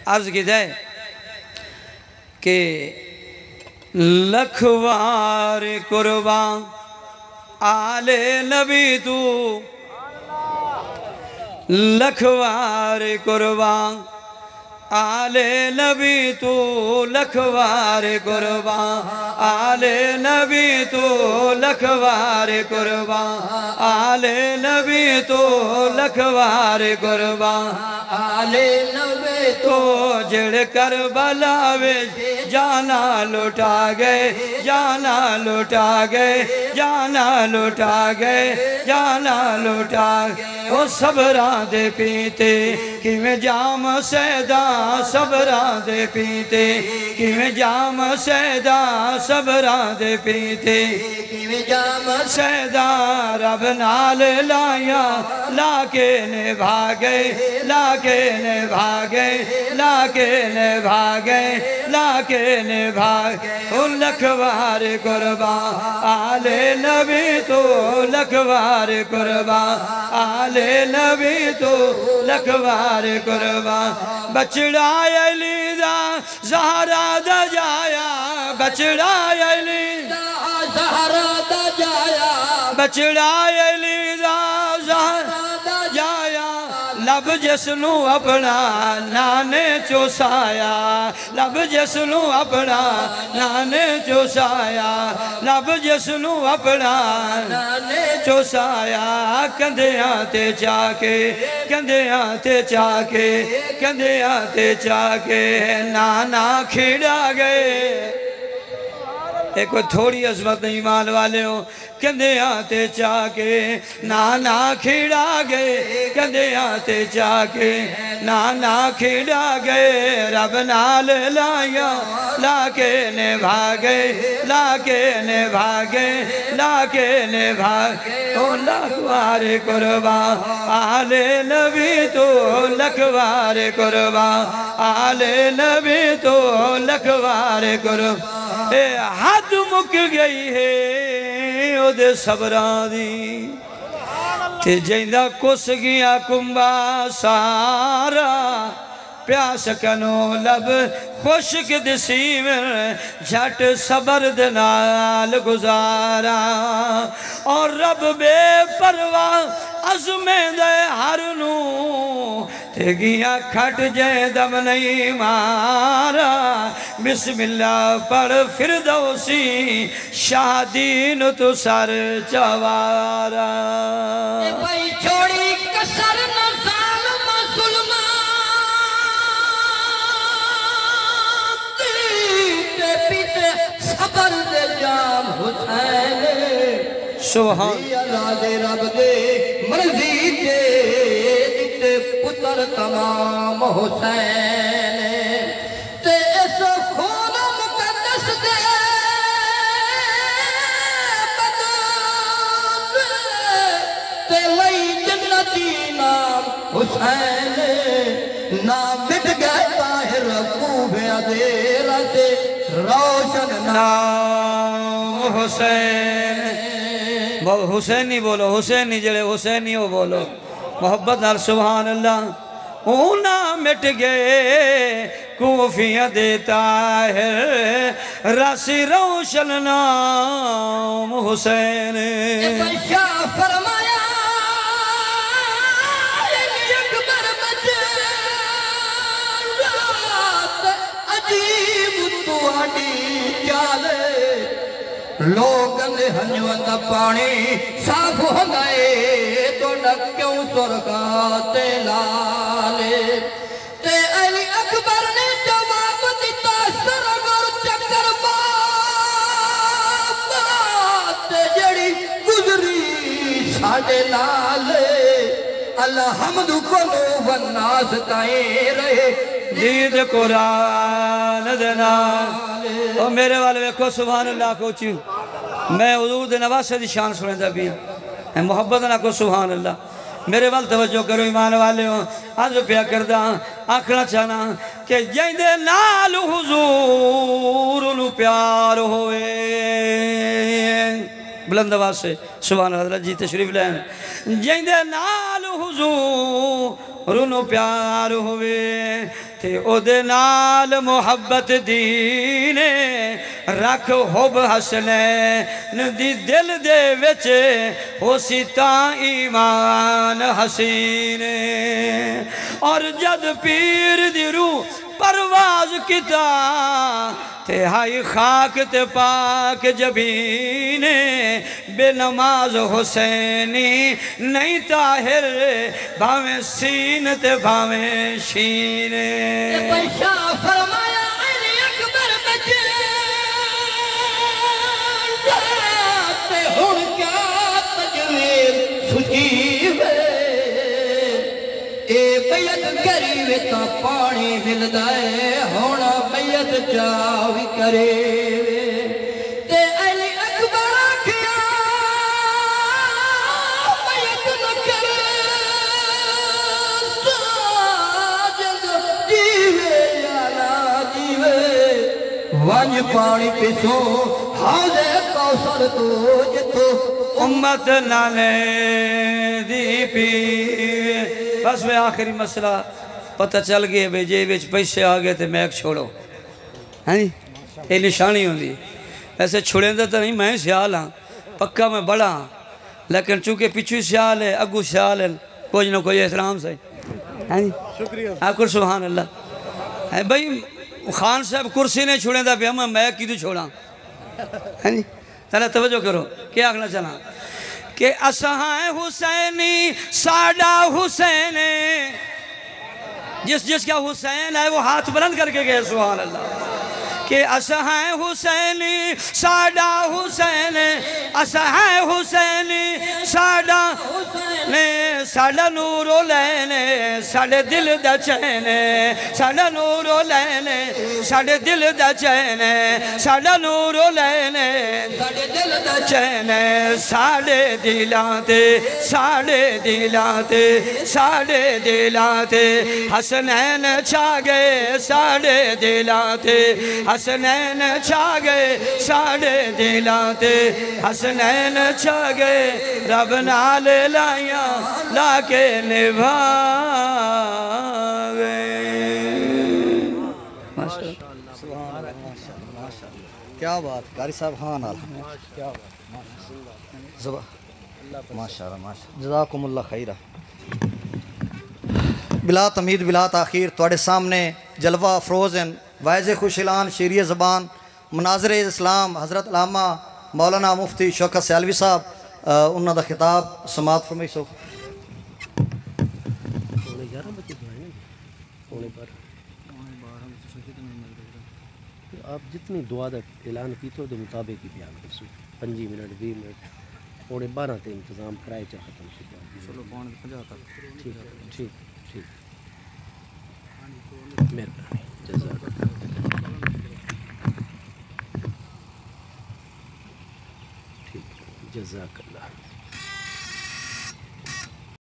عرض کی جائے کہ لکھوار قربان آل نبی تو لکھوار قربان آل نبی تو لکھوار قربان آل نبی تو لکھوار قربان آل نبی تو لکھوار قربان آل نبی تو جڑ کربلا وچ جانا لٹا گئے جانا لٹا گئے جانا لٹا گئے جانا لٹا گئے وہ صبران دے پیتے کیویں جام سیدا صبران دے پیتے کیویں جام سیدا صبران دے پیتے کیویں جام سیدا رب نال لایا لا کے نبھا گئے لا کے نبھا گئے لا کے نبھا گئے لا کے نبھا گئے لکھوار قربان آل نبی تو لکھوار قربان آل نبی تو لکھوار قربان بچڑا علی دا زہرا دا جایا بچڑا علی دا زہرا دا جایا بچڑا علی دا زہرا دا جایا لب جسنو اپنا نانے چوسایا لب جسنو اپنا نانے چوسایا لب جسنو اپنا نانے چوسایا کندھیاں تے چاکے کندھیاں تے چاکے کندھیاں تے چاکے نانا کھڑا گئے ایک کوئی تھوڑی عظمت ایمان والے ہوں کندھیاں تے چاکے نانا کھڑا گئے کندھیاں تے چاکے نانا کھڑا گئے رب نال لایا لا کے نبھا گئے لا کے نبھا گئے لا کے نبھا گئے او لکھوار قربان آل نبی تو لکھوار قربان آل نبی تو لکھوار قربان حد مک گئی ہے او دے صبران دی تے جیندہ کس گیا کمبا سارا پیاس کنو لب خوشک دسی میں جھٹ صبر دنال گزارا اور رب بے پرواہ عظمیں دے ہر نو تے گیا کھٹ جائے دم نہیں مارا بسم اللہ پڑھ فردوسی شہدین تو سر چوارا بھائی چھوڑی کسر نہ ظالم ظلمان تے پیتے صبر دے جام حسین سبحان اللہ دے رب دے مرضی دے دیتے پتر تمام حسین تے اس خون مقدس دے بدن تے لئی جنتی نام حسین نام مٹ گئے طاہر خوب عدیر تے روشن نام حسین حسینی بولو حسینی جڑے حسینی ہو بولو محبت نال سبحان اللہ اونا مٹ گئے کوفیاں دیتا ہے راسی روشن نام حسین بشاہ فرمایا اکبر بچے رات عجیب تو آڈی چالے لوگن ہنجوان دا پانی صاف ہو گئے تو ڈکیوں سرکات لالے تے علی اکبر نے جواب دیتا سرگر چکر بات جڑی گزری ساڑے لالے الحمد کلو والناس تائیں رہے دید قرآن دینا اور میرے والے ویکھو سبحان اللہ کو چیو میں حضور دے نواسے دی شان سنے دا بھی میں محبت نہ کو سبحان اللہ میرے وال توجہ کرو ایمان والے ہوں آج پیا کردہ آنکھنا چاہنا کہ جیندے نال حضور انہوں پیار ہوئے بلند آواز سے سبحان اللہ جی تشریف لین جیندے نال حضور انہوں پیار ہوئے تے او دے نال محبت دینے رکھ حب حسنین دی دل دے وچ ہو سی تاں ایمان حسین اور جد پیر دی روح پرواز کتا تے ہائی خاک تے پاک جبین بے نماز حسینی نہیں طاہر بھاویں سین تے بھاویں شین بادشاہ فرمایا علی اکبر بچے تے ہن کیا تجویر سچی وے اے بیعت کری وے تا پانی ملدا ہے ہن بیعت چاوی کرے وے تے علی اکبر آکھیا بیعت نہ کرے ساجد جیوے یا نا جیوے ونج پانی پیسو حوض کوثر تو جتو امت نالے دی پی بس میں آخری مسئلہ پتہ چل گئے بے جے وچ پیسے آگئے تے میک چھوڑو ہاں جی یہ نشانی ہوں دی ایسے چھوڑیں دے تو نہیں میں سیال ہاں پکا میں بڑا ہاں لیکن چونکہ پچھو سیال ہے اگو سیال ہے کوئی نہ کوئی احترام سے ہاں جی شکریہ آکر سبحان اللہ بھئی خان صاحب کرسی نے چھوڑیں دا بھی ہم میک کی تو چھوڑا ہاں جی ذرا توجہ کرو کیا آگنا چلا کہ اسہائیں حسینی ساڈا حسین جس کا حسین ہے وہ ہاتھ بلند کر کے گئے سبحان اللہ کہ اسہائیں حسینی ساڈا حسین اسہائیں حسینی ساڈا ساڈا نورو لینے ساڈے دل دا چینے ساڈا نورو لینے ساڈے دل دا چینے ساڈا نورو لینے ساڈے دل دا چینے ساڈے دلاتے ساڈے دلاتے ساڈے دلاتے حسنین چھاگے ساڈے دلاتے حسنین چھاگے ساڈے دلاتے حسنین چھاگے رب نال لائیاں لا کے نبھا گئے کیا بات قاری صاحب خان ماشاءاللہ جزاکم اللہ خیرہ بلا تمہید بلا تاخیر توڑے سامنے جلوہ افروز ہیں وائز خوش اعلان شیری زبان مناظر اسلام حضرت علامہ مولانا مفتی شوکت سیالوی صاحب انہوں دا خطاب سماعت فرمائی سو آپ جتنی دعا دا اعلان کی تو دے مطابق ہی بیان کر سو 5 منٹ 20 منٹ 12:30 تے انتظام کرائے چاہ ختم شکا چلو 50 ٹھیک ٹھیک ٹھیک مہربانی جزاک ٹھیک جزاک اللہ